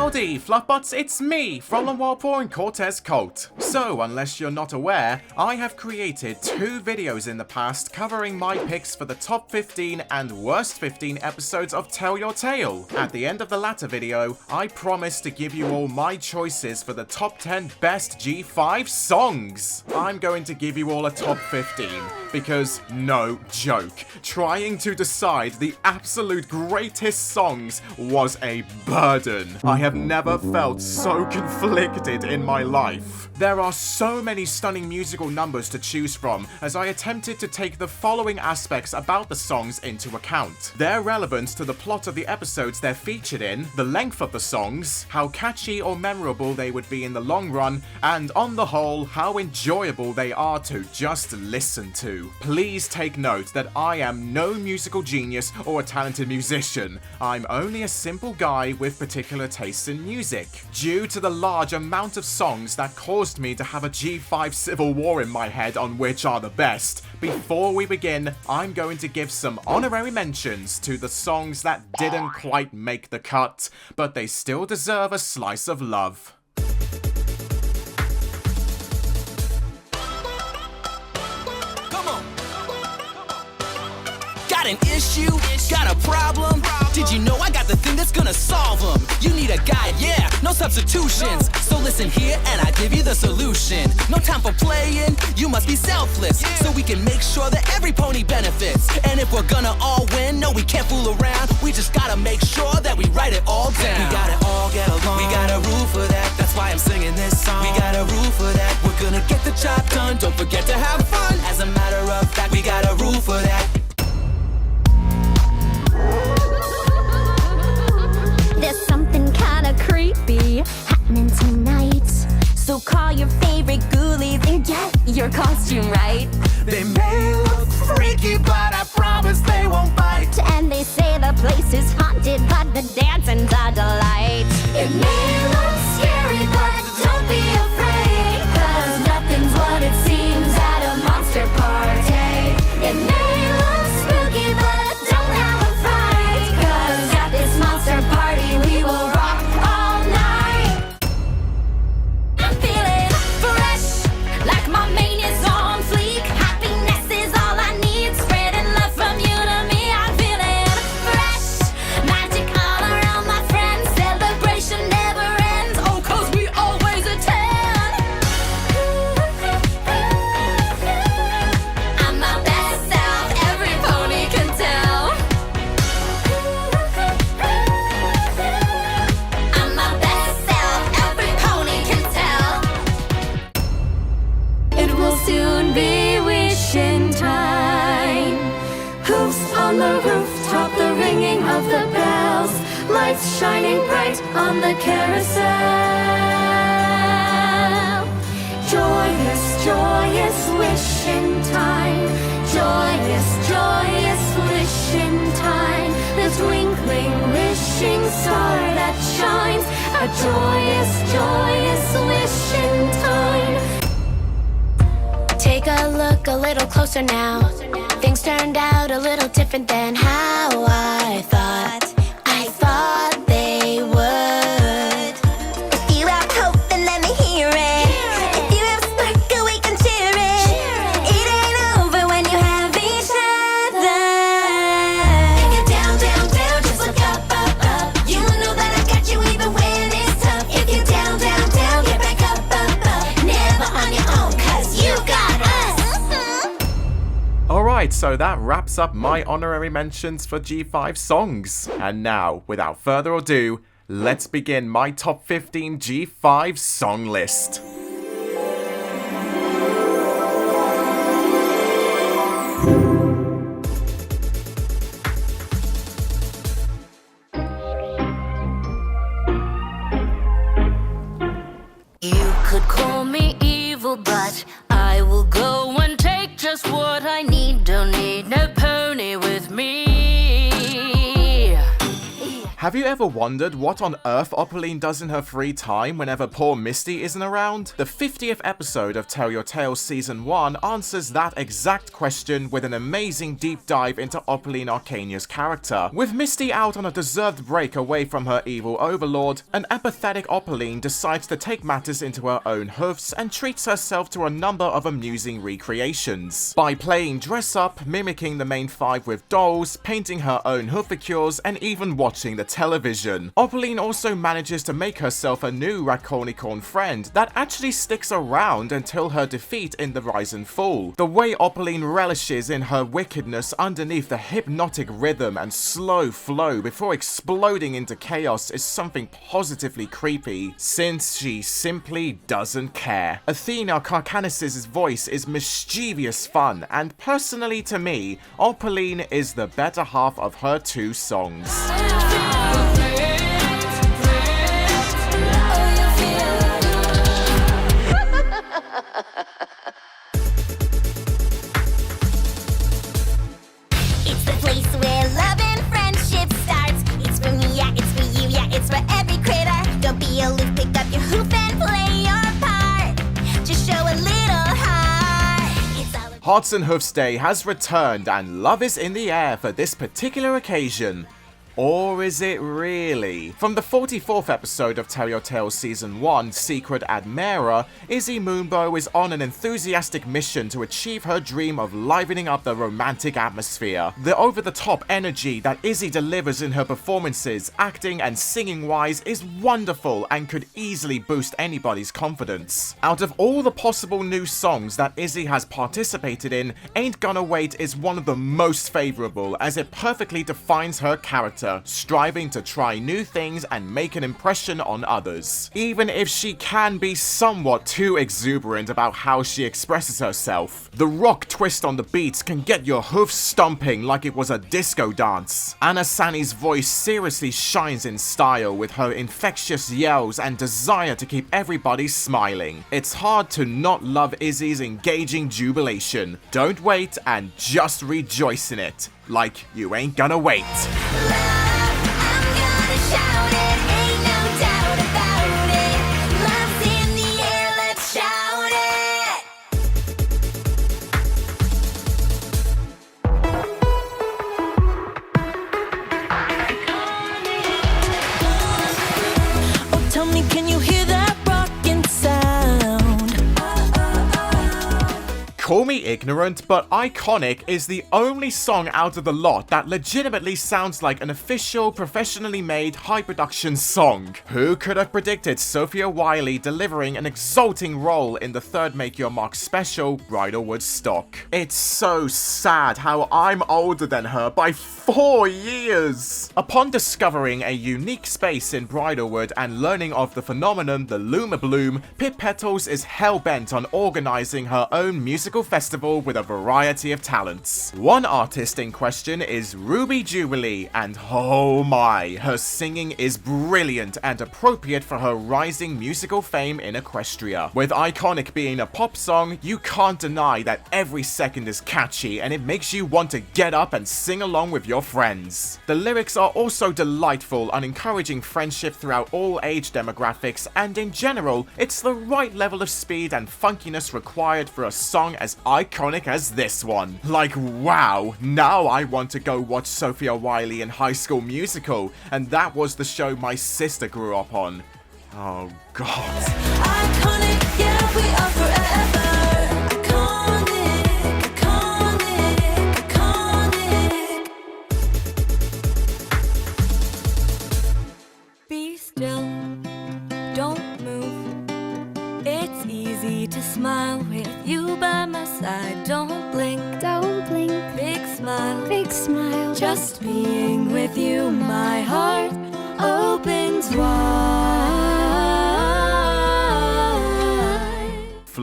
Howdy, fluffbutts, it's me, Faolan Cortez Cult. So, unless you're not aware, I have created 2 videos in the past covering my picks for the top 15 and worst 15 episodes of Tell Your Tale. At the end of the latter video, I promised to give you all my choices for the top 10 best G5 songs. I'm going to give you all a top 15, because, no joke, trying to decide the absolute greatest songs was a burden. I have never felt so conflicted in my life. There are so many stunning musical numbers to choose from, as I attempted to take the following aspects about the songs into account: their relevance to the plot of the episodes they're featured in, the length of the songs, how catchy or memorable they would be in the long run, and on the whole, how enjoyable they are to just listen to. Please take note that I am no musical genius or a talented musician. I'm only a simple guy with particular tastes in music. Due to the large amount of songs that caused me to have a G5 civil war in my head on which are the best, before we begin, I'm going to give some honorary mentions to the songs that didn't quite make the cut, but they still deserve a slice of love. Got an issue? Got a problem? Did you know I got the thing that's gonna solve them? You need a guide, yeah, no substitutions. So listen here and I give you the solution. No time for playing, you must be selfless, so we can make sure that every pony benefits. And if we're gonna all win, no, we can't fool around. We just gotta make sure that we write it all down. We gotta all get along, we got a rule for that. That's why I'm singing this song. We got a rule for that. We're gonna get the job done, don't forget to have fun. As a matter of fact, we got a rule for that. There's something kinda creepy happening tonight, so call your favorite ghoulies and get your costume right. They may look freaky, but I promise they won't bite. And they say the place is haunted, but the dancing's a delight. It may look scary, but don't be afraid, 'cause nothing's what it seems at a monster party. It may look spooky, but don't have a fright, 'cause at this monster party we will rock all night. I'm feeling fresh, like my mane is on fleek. Happiness is all I need, spreading love from you to me. I'm feeling fresh, magic all around my friends. Celebration never ends, oh, 'cause we always attend. I'm my best self, every pony can tell. I'm my best self, every pony can tell. It will soon be wishing time. Hoofs on the rooftop, the ringing of the bells, lights shining bright on the carousel. Joyous, joyous wishing time. Joyous, joyous wishing time. The twinkling wishing star that shines. A joyous, joyous wishing time. Take a look a little closer now. Things turned out a little different than how I thought they would. If you have hope, then let me hear it. If you have sparkle, we can cheer it. It ain't over when you have each other. If you're down, down, down, just look up, up, up. You know that I got you even when it's tough. If you're down, down, down, get back up, up, up. Never on your own, 'cause you got us. Alright, so that wraps up my honorary mentions for G5 songs. And now, without further ado, let's begin my top 15 G5 song list. You could call me evil, but I will go and take just what I need. Don't need no pony with me. Have you ever wondered what on earth Opaline does in her free time whenever poor Misty isn't around? The 50th episode of Tell Your Tale Season 1 answers that exact question with an amazing deep dive into Opaline Arcania's character. With Misty out on a deserved break away from her evil overlord, an apathetic Opaline decides to take matters into her own hoofs and treats herself to a number of amusing recreations. By playing dress up, mimicking the main five with dolls, painting her own hoofacures, and even watching the television. Opaline also manages to make herself a new Raccornicorn friend that actually sticks around until her defeat in the Rise and Fall. The way Opaline relishes in her wickedness underneath the hypnotic rhythm and slow flow before exploding into chaos is something positively creepy, since she simply doesn't care. Athena Carcanis' voice is mischievous fun, and personally to me, Opaline is the better half of her two songs. It's the place where love and friendship starts. It's for me, yeah, it's for you, yeah, it's for every critter. Don't be aloof, pick up your hoof and play your part. Just show a little heart. It's all Hearts and Hoofs Day has returned and love is in the air for this particular occasion. Or is it really? From the 44th episode of Tell Your Tale Season 1, Secret Admira, Izzy Moonbow is on an enthusiastic mission to achieve her dream of livening up the romantic atmosphere. The over-the-top energy that Izzy delivers in her performances, acting and singing-wise, is wonderful and could easily boost anybody's confidence. Out of all the possible new songs that Izzy has participated in, Ain't Gonna Wait is one of the most favourable as it perfectly defines her character, striving to try new things and make an impression on others. Even if she can be somewhat too exuberant about how she expresses herself. The rock twist on the beats can get your hoofs stomping like it was a disco dance. Anna Sani's voice seriously shines in style with her infectious yells and desire to keep everybody smiling. It's hard to not love Izzy's engaging jubilation. Don't wait and just rejoice in it. Like you ain't gonna wait. shout it, ain't no doubt about it. Love's in the air, let's shout it. Oh, tell me, can you hear that rockin' sound? Call me ignorant, but Iconic is the only song out of the lot that legitimately sounds like an official, professionally made, high-production song. Who could have predicted Sophia Wiley delivering an exulting role in the third Make Your Mark special, Bridalwood Stock? It's so sad how I'm older than her by 4 years! Upon discovering a unique space in Bridalwood and learning of the phenomenon the Luma Bloom, Pip Petals is hell-bent on organizing her own musical festival with a variety of talents. One artist in question is Ruby Jubilee, and oh my, her singing is brilliant and appropriate for her rising musical fame in Equestria. With Iconic being a pop song, you can't deny that every second is catchy and it makes you want to get up and sing along with your friends. The lyrics are also delightful on encouraging friendship throughout all age demographics, and in general, it's the right level of speed and funkiness required for a song as iconic as this one. Like, wow, now I want to go watch Sophia Wiley in High School Musical, and that was the show my sister grew up on. Oh god. Iconic, yeah, we are forever. Iconic, iconic, iconic. Be still, don't move. It's easy to smile with you by my side. Don't blink, big smile, just being with you, my heart opens wide.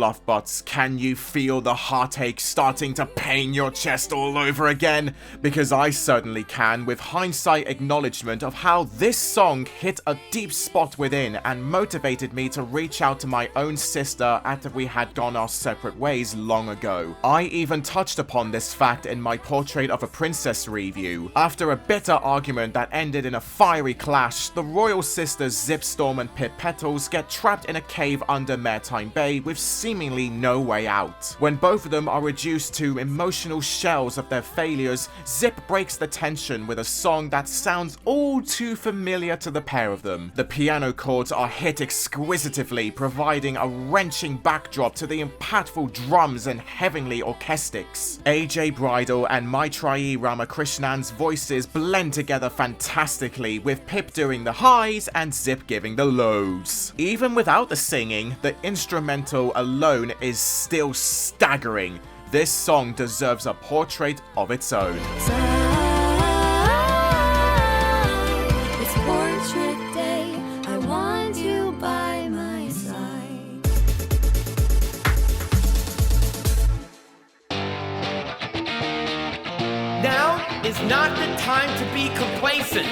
fluffbutts, can you feel the heartache starting to pain your chest all over again? Because I certainly can, with hindsight acknowledgement of how this song hit a deep spot within and motivated me to reach out to my own sister after we had gone our separate ways long ago. I even touched upon this fact in my Portrait of a Princess review. After a bitter argument that ended in a fiery clash, the royal sisters Zipstorm and Pip Petals get trapped in a cave under Maritime Bay with seemingly no way out. When both of them are reduced to emotional shells of their failures, Zip breaks the tension with a song that sounds all too familiar to the pair of them. The piano chords are hit exquisitely, providing a wrenching backdrop to the impactful drums and heavenly orchestics. AJ Bridal and Maitreyi Ramakrishnan's voices blend together fantastically, with Pip doing the highs and Zip giving the lows. Even without the singing, the instrumental alone is still staggering. This song deserves a portrait of its own. It's portrait day, I want you by my side. Now is not the time to be complacent.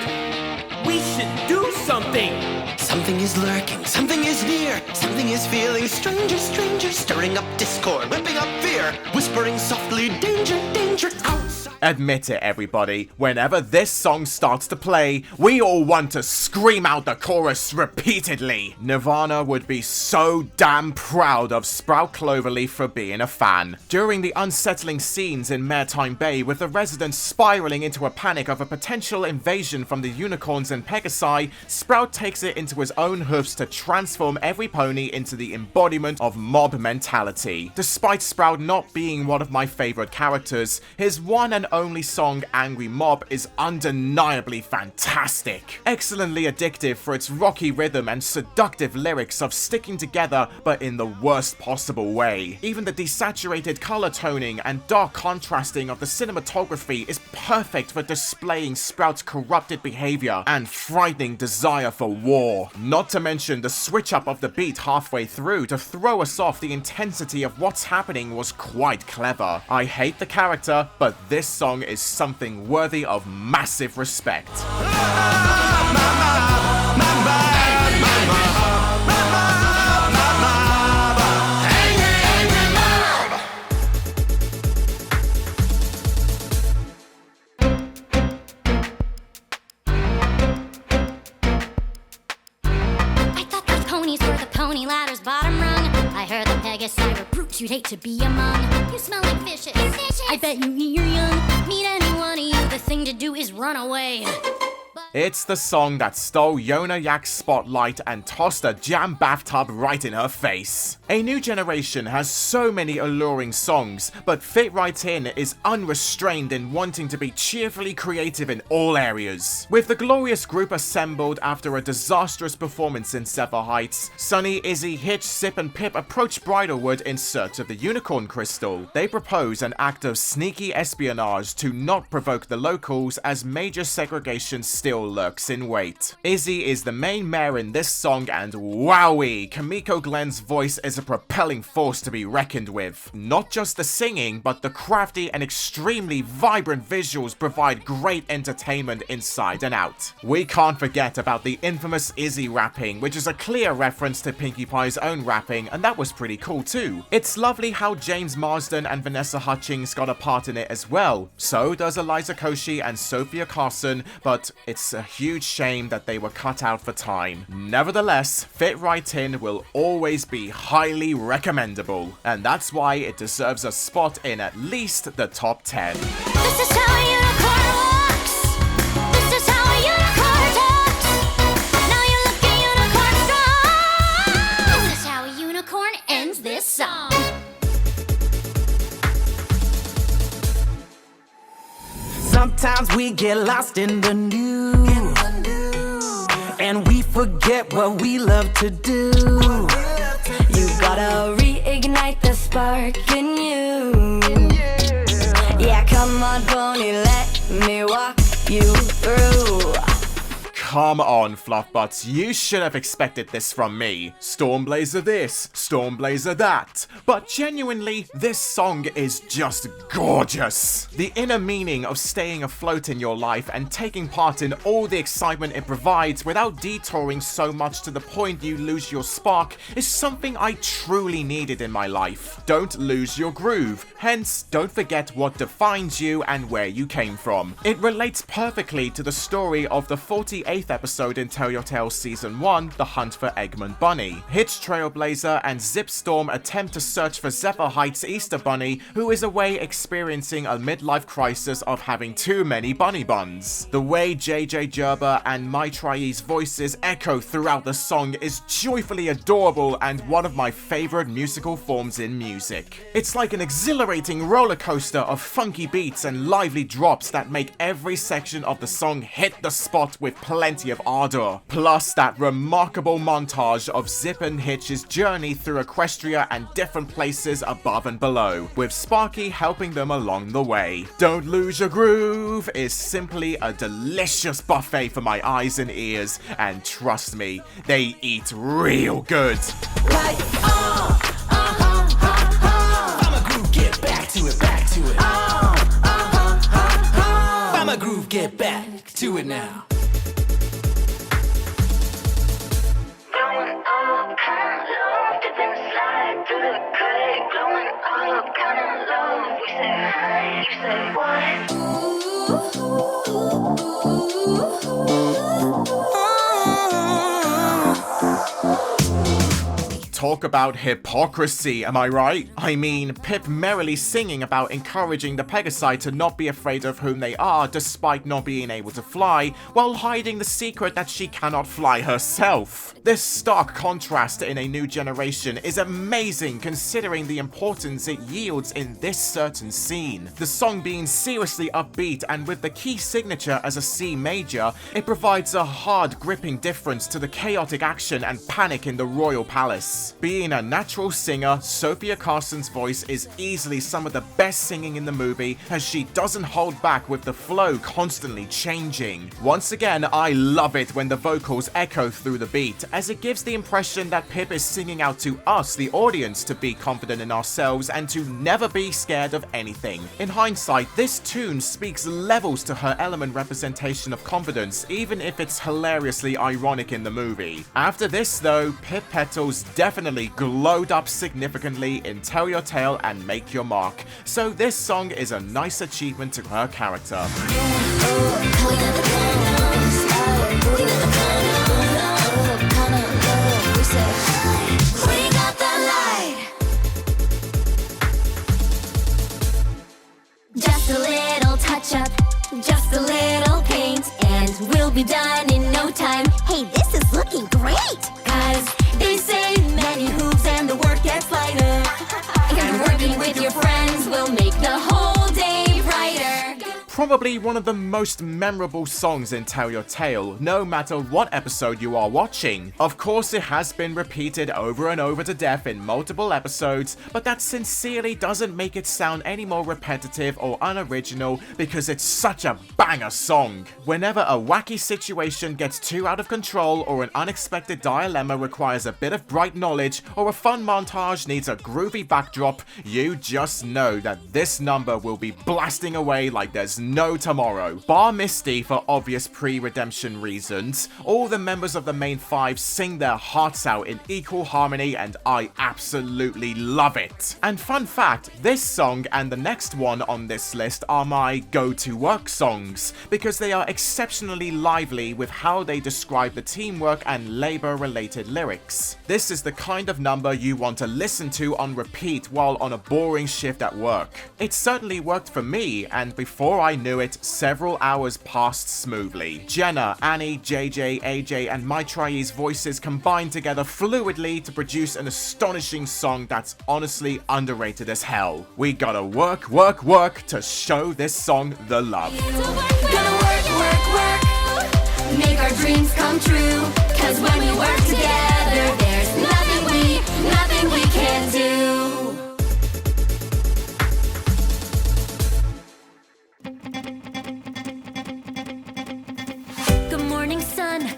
We should do something. Something is lurking, something is near, something is feeling stranger, stranger, stirring up discord, whipping up fear, whispering softly, danger, danger, outside. Admit it, everybody, whenever this song starts to play, we all want to scream out the chorus repeatedly. Nirvana would be so damn proud of Sprout Cloverleaf for being a fan. During the unsettling scenes in Maritime Bay, with the residents spiraling into a panic of a potential invasion from the unicorns and Pegasi, Sprout takes it into his own hoofs to transform every pony into the embodiment of mob mentality. Despite Sprout not being one of my favorite characters, his one and only song Angry Mob is undeniably fantastic. Excellently addictive for its rocky rhythm and seductive lyrics of sticking together but in the worst possible way. Even the desaturated color toning and dark contrasting of the cinematography is perfect for displaying Sprout's corrupted behavior and frightening desire for war. Not to mention the switch up of the beat halfway through to throw us off the intensity of what's happening was quite clever. I hate the character, but this song is something worthy of massive respect. Pony ladder's bottom rung. I heard the Pegasi were brutes you'd hate to be among. You smell like fishes. I bet you eat your young. Meet any one of you, the thing to do is run away. It's the song that stole Yona Yak's spotlight and tossed a jam bathtub right in her face. A new generation has so many alluring songs, but Fit Right In is unrestrained in wanting to be cheerfully creative in all areas. With the glorious group assembled after a disastrous performance in Sever Heights, Sunny, Izzy, Hitch, Sip and Pip approach Bridalwood in search of the unicorn crystal. They propose an act of sneaky espionage to not provoke the locals, as major segregation still lurks in wait. Izzy is the main mare in this song, and wowee, Kimiko Glenn's voice is a propelling force to be reckoned with. Not just the singing, but the crafty and extremely vibrant visuals provide great entertainment inside and out. We can't forget about the infamous Izzy rapping, which is a clear reference to Pinkie Pie's own rapping, and that was pretty cool too. It's lovely how James Marsden and Vanessa Hutchings got a part in it as well. So does Eliza Koshy and Sophia Carson, but it's a huge shame that they were cut out for time. Nevertheless, Fit Right In will always be highly recommendable, and that's why it deserves a spot in at least the top 10. This is how a unicorn walks. This is how a unicorn talks. Now you look a unicorn strong. This is how a unicorn ends this song. Sometimes we get lost in the news, and we forget what we love to do. You gotta reignite the spark in you. Yeah, come on, pony, let me walk you through. Come on, fluffbutts, you should have expected this from me. Stormblazer this, Stormblazer that. But genuinely, this song is just gorgeous. The inner meaning of staying afloat in your life and taking part in all the excitement it provides without detouring so much to the point you lose your spark is something I truly needed in my life. Don't lose your groove, hence don't forget what defines you and where you came from. It relates perfectly to the story of the 48th episode in Tell Your Tale Season 1, The Hunt for Eggman Bunny. Hitch Trailblazer and Zipstorm attempt to search for Zephyr Heights Easter Bunny, who is away experiencing a midlife crisis of having too many bunny buns. The way JJ Gerber and Mai Trai's voices echo throughout the song is joyfully adorable and one of my favorite musical forms in music. It's like an exhilarating roller coaster of funky beats and lively drops that make every section of the song hit the spot with plenty of ardor. Plus that remarkable montage of Zip and Hitch's journey through Equestria and different places above and below, with Sparky helping them along the way. Don't Lose Your Groove is simply a delicious buffet for my eyes and ears, and trust me, they eat real good. Right on, I'ma groove, get back to it, back to it. I'ma groove, get back to it now. Blowing up, kinda love, dipping slide through the cut. Blowing up, kinda love. We say hi, you say what? Talk about hypocrisy, am I right? I mean, Pip merrily singing about encouraging the Pegasi to not be afraid of whom they are despite not being able to fly, while hiding the secret that she cannot fly herself. This stark contrast in a new generation is amazing considering the importance it yields in this certain scene. The song being seriously upbeat and with the key signature as a C major, it provides a hard gripping difference to the chaotic action and panic in the royal palace. Being a natural singer, Sophia Carson's voice is easily some of the best singing in the movie as she doesn't hold back with the flow constantly changing. Once again, I love it when the vocals echo through the beat, as it gives the impression that Pip is singing out to us, the audience, to be confident in ourselves and to never be scared of anything. In hindsight, this tune speaks levels to her element representation of confidence, even if it's hilariously ironic in the movie. After this though, Pip Petals definitely glowed up significantly in Tell Your Tale and Make Your Mark, so this song is a nice achievement to her character. Just a little touch up, just a little paint, and we'll be done in no time. Hey, this is looking great! 'Cause they say many hooves and the work gets lighter. And working with your friends will make the whole day brighter. Probably one of the most memorable songs in Tell Your Tale, no matter what episode you are watching. Of course, it has been repeated over and over to death in multiple episodes, but that sincerely doesn't make it sound any more repetitive or unoriginal because it's such a banger song. Whenever a wacky situation gets too out of control or an unexpected dilemma requires a bit of bright knowledge or a fun montage needs a groovy backdrop, you just know that this number will be blasting away like there's no tomorrow. Bar Misty for obvious pre-redemption reasons, all the members of the main five sing their hearts out in equal harmony and I absolutely love it. And fun fact, this song and the next one on this list are my go-to work songs because they are exceptionally lively with how they describe the teamwork and labor-related lyrics. This is the kind of number you want to listen to on repeat while on a boring shift at work. It certainly worked for me, and before I knew it, several hours passed smoothly. Jenna, Annie, JJ, AJ, and Mai Trai's voices combined together fluidly to produce an astonishing song that's honestly underrated as hell. We gotta work, work, work to show this song the love. Gonna work, work, work, make our dreams come true. 'Cause when we work together, there's nothing we can't do. Good morning, sun.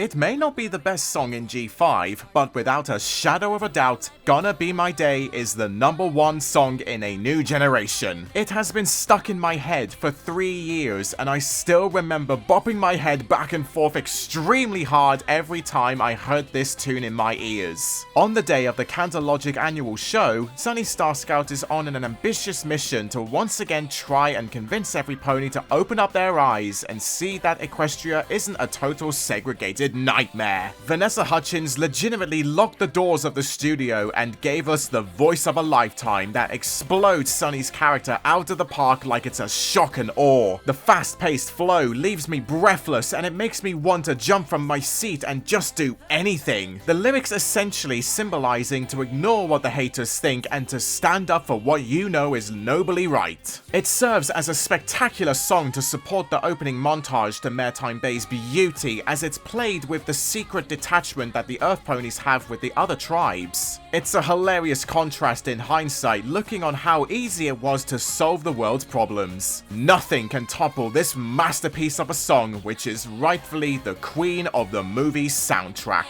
It may not be the best song in G5, but without a shadow of a doubt, Gonna Be My Day is the #1 song in a new generation. It has been stuck in my head for 3 years, and I still remember bopping my head back and forth extremely hard every time I heard this tune in my ears. On the day of the Candlelogic annual show, Sunny Star Scout is on an ambitious mission to once again try and convince every pony to open up their eyes and see that Equestria isn't a total segregated nightmare. Vanessa Hutchins legitimately locked the doors of the studio and gave us the voice of a lifetime that explodes Sunny's character out of the park like it's a shock and awe. The fast-paced flow leaves me breathless, and it makes me want to jump from my seat and just do anything. The lyrics essentially symbolizing to ignore what the haters think and to stand up for what you know is nobly right. It serves as a spectacular song to support the opening montage to Maritime Bay's beauty, as it's played with the secret detachment that the Earth Ponies have with the other tribes. It's a hilarious contrast in hindsight, looking on how easy it was to solve the world's problems. Nothing can topple this masterpiece of a song, which is rightfully the queen of the movie's soundtrack.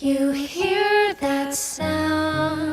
You hear that sound?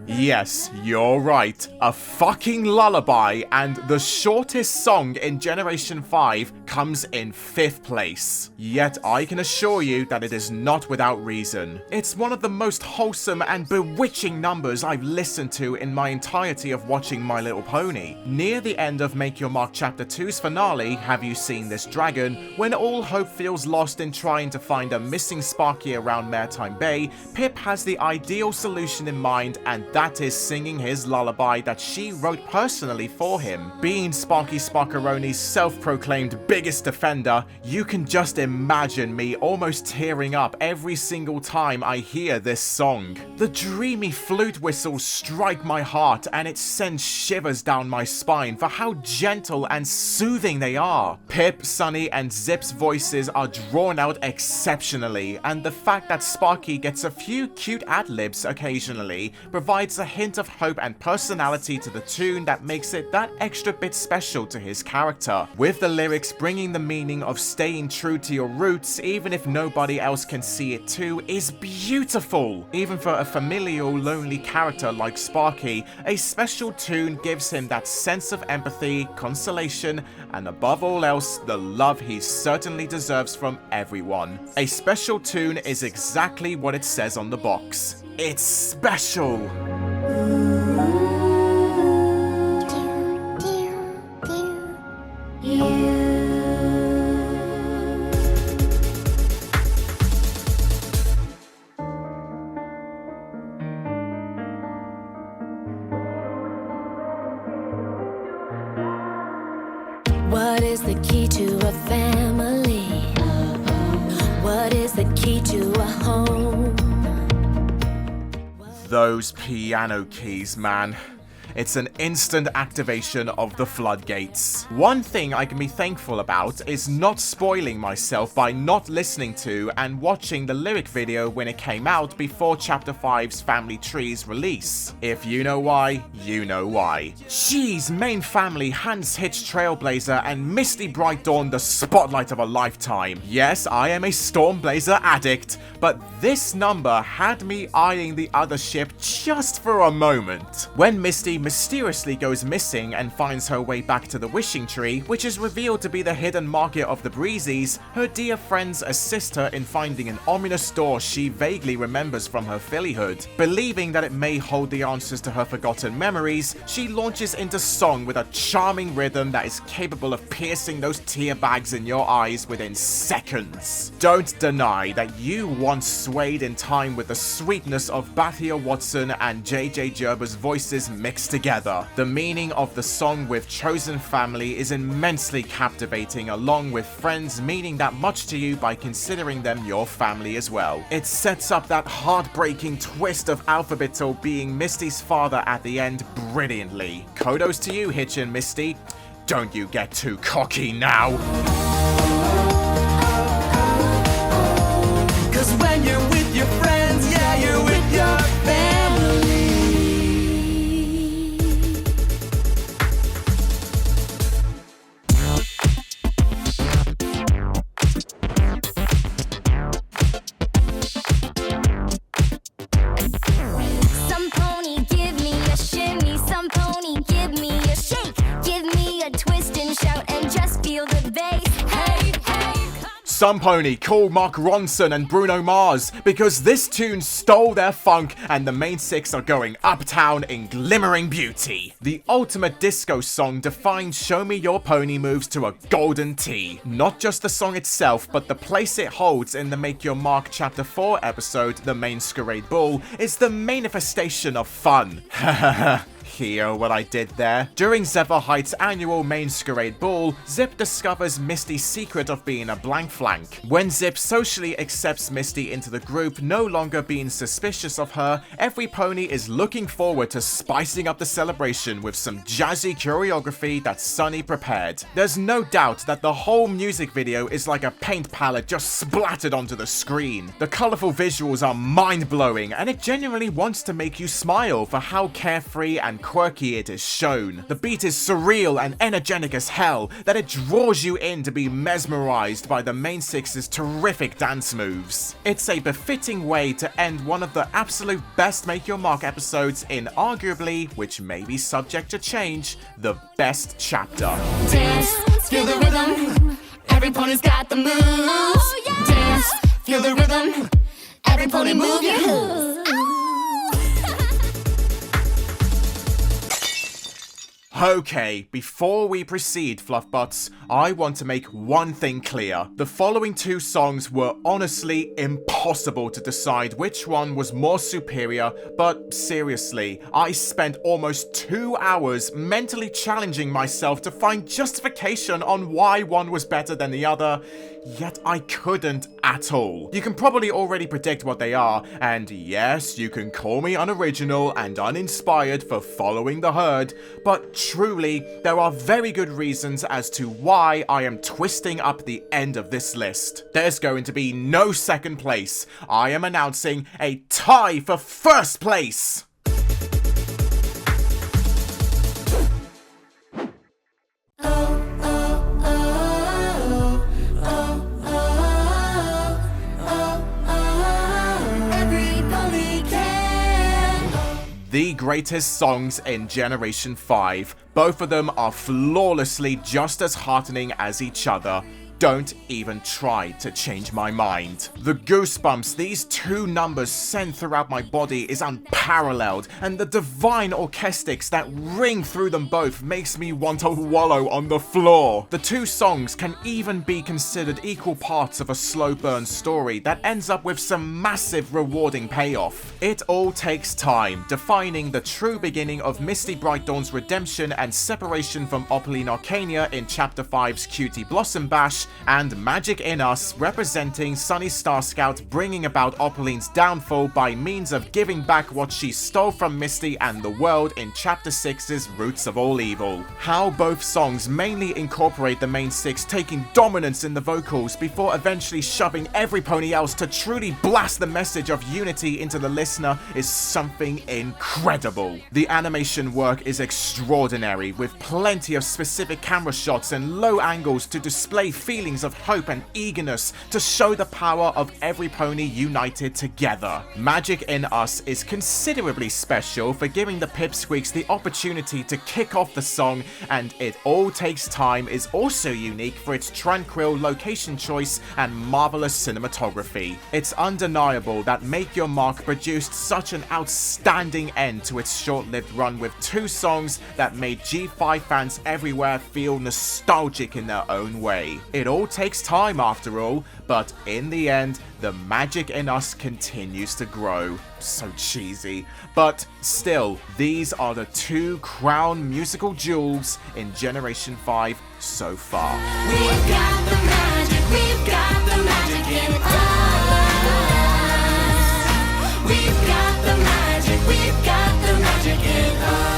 Yes, you're right. A fucking lullaby, and the shortest song in Generation 5 comes in 5th place. Yet I can assure you that it is not without reason. It's one of the most wholesome and bewitching numbers I've listened to in my entirety of watching My Little Pony. Near the end of Make Your Mark Chapter 2's finale, Have You Seen This Dragon, when all hope feels lost in trying to find a missing Sparky around Maritime Bay, Pip has the ideal solution in mind, and that is singing his lullaby that she wrote personally for him. Being Sparky Sparkeroni's self-proclaimed biggest defender, you can just imagine me almost tearing up every single time I hear this song. The dreamy flute whistles strike my heart, and it sends shivers down my spine for how gentle and soothing they are. Pip, Sunny, and Zip's voices are drawn out exceptionally, and the fact that Sparky gets a few cute ad-libs occasionally provides a hint of hope and personality to the tune that makes it that extra bit special to his character, with the lyrics bringing the meaning of staying true to your roots even if nobody else can see it too is beautiful. Even for a familial, lonely character like Sparky, a special tune gives him that sense of empathy, consolation, and above all else, the love he certainly deserves from everyone. A special tune is exactly what it says on the box. It's special! What is the key to a family? What is the key to a home? Those piano keys, man. It's an instant activation of the floodgates. One thing I can be thankful about is not spoiling myself by not listening to and watching the lyric video when it came out before Chapter 5's Family Tree's release. If you know why, you know why. Jeez, main family, Hans Hitch Trailblazer, and Misty Bright Dawn the spotlight of a lifetime. Yes, I am a Stormblazer addict, but this number had me eyeing the other ship just for a moment. When Misty mysteriously goes missing and finds her way back to the Wishing Tree, which is revealed to be the hidden market of the Breezies, her dear friends assist her in finding an ominous door she vaguely remembers from her fillyhood. Believing that it may hold the answers to her forgotten memories, she launches into song with a charming rhythm that is capable of piercing those tear bags in your eyes within seconds. Don't deny that you once swayed in time with the sweetness of Bathia Watson and JJ Gerber's voices mixed together. The meaning of the song with chosen family is immensely captivating, along with friends meaning that much to you by considering them your family as well. It sets up that heartbreaking twist of Alphabetto being Misty's father at the end brilliantly. Kudos to you, Hitch and Misty. Don't you get too cocky now. some pony, call Mark Ronson and Bruno Mars, because this tune stole their funk and the main six are going uptown in glimmering beauty. The ultimate disco song defines Show Me Your Pony moves to a golden T. Not just the song itself, but the place it holds in the Make Your Mark Chapter 4 episode, The Masquerade Ball, is the manifestation of fun. Hear what I did there? During Zephyr Heights' annual Masquerade Ball, Zip discovers Misty's secret of being a blank flank. When Zip socially accepts Misty into the group, no longer being suspicious of her, every pony is looking forward to spicing up the celebration with some jazzy choreography that Sunny prepared. There's no doubt that the whole music video is like a paint palette just splattered onto the screen. The colourful visuals are mind-blowing, and it genuinely wants to make you smile for how carefree and quirky it is shown. The beat is surreal and energetic as hell that it draws you in to be mesmerized by the main six's terrific dance moves. It's a befitting way to end one of the absolute best Make Your Mark episodes in arguably, which may be subject to change, the best chapter. Dance, feel the rhythm. Every pony's got the moves. Dance, feel the rhythm. Every pony move your hooves. Okay, before we proceed, Fluffbutts, I want to make one thing clear. The following two songs were honestly impossible to decide which one was more superior, but seriously, I spent almost 2 hours mentally challenging myself to find justification on why one was better than the other, yet I couldn't at all. You can probably already predict what they are, and yes, you can call me unoriginal and uninspired for following the herd, but truly, there are very good reasons as to why I am twisting up the end of this list. There's going to be no second place. I am announcing a tie for first place! The greatest songs in Generation 5. Both of them are flawlessly just as heartening as each other. Don't even try to change my mind. The goosebumps these two numbers send throughout my body is unparalleled, and the divine orchestics that ring through them both makes me want to wallow on the floor. The two songs can even be considered equal parts of a slow burn story that ends up with some massive rewarding payoff. It all takes time, defining the true beginning of Misty Brightdawn's redemption and separation from Opaline Arcania in Chapter 5's Cutie Blossom Bash, and Magic in Us representing Sunny Star Scout bringing about Opaline's downfall by means of giving back what she stole from Misty and the world in Chapter 6's Roots of All Evil. How both songs mainly incorporate the main six taking dominance in the vocals before eventually shoving every pony else to truly blast the message of unity into the listener is something incredible. The animation work is extraordinary, with plenty of specific camera shots and low angles to display feelings of hope and eagerness to show the power of every pony united together. Magic in Us is considerably special for giving the Pipsqueaks the opportunity to kick off the song, and It All Takes Time is also unique for its tranquil location choice and marvelous cinematography. It's undeniable that Make Your Mark produced such an outstanding end to its short-lived run with two songs that made G5 fans everywhere feel nostalgic in their own way. It all takes time after all, but in the end, the magic in us continues to grow. So cheesy. But still, these are the two crown musical jewels in Generation 5 so far. We've got the magic, we've got the magic in us. We've got the magic, we've got the magic in us.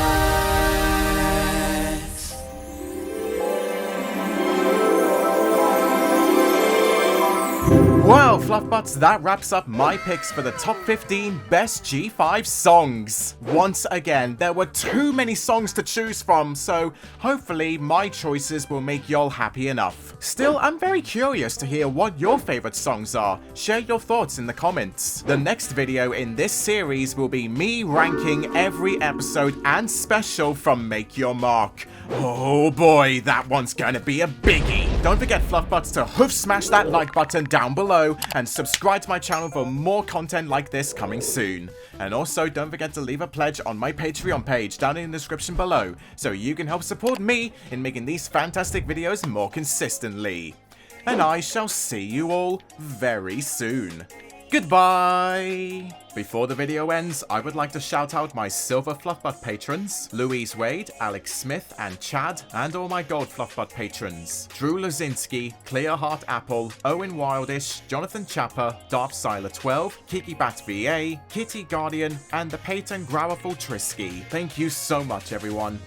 Well, Fluffbutts, that wraps up my picks for the top 15 best G5 songs. Once again, there were too many songs to choose from, so hopefully my choices will make y'all happy enough. Still, I'm very curious to hear what your favorite songs are. Share your thoughts in the comments. The next video in this series will be me ranking every episode and special from Make Your Mark. Oh boy, that one's gonna be a biggie. Don't forget, Fluffbutts, to hoof smash that like button down below and subscribe to my channel for more content like this coming soon. And also, don't forget to leave a pledge on my Patreon page down in the description below so you can help support me in making these fantastic videos more consistently. And I shall see you all very soon. Goodbye! Before the video ends, I would like to shout out my Silver Fluffbutt patrons, Louise Wade, Alex Smith, and Chad, and all my Gold Fluffbutt patrons, Drew Lozinski, Clearheart Apple, Owen Wildish, Jonathan Chapper, Darth Siler 12, Kiki Bat VA, Kitty Guardian, and the Peyton Growerful Trisky. Thank you so much, everyone.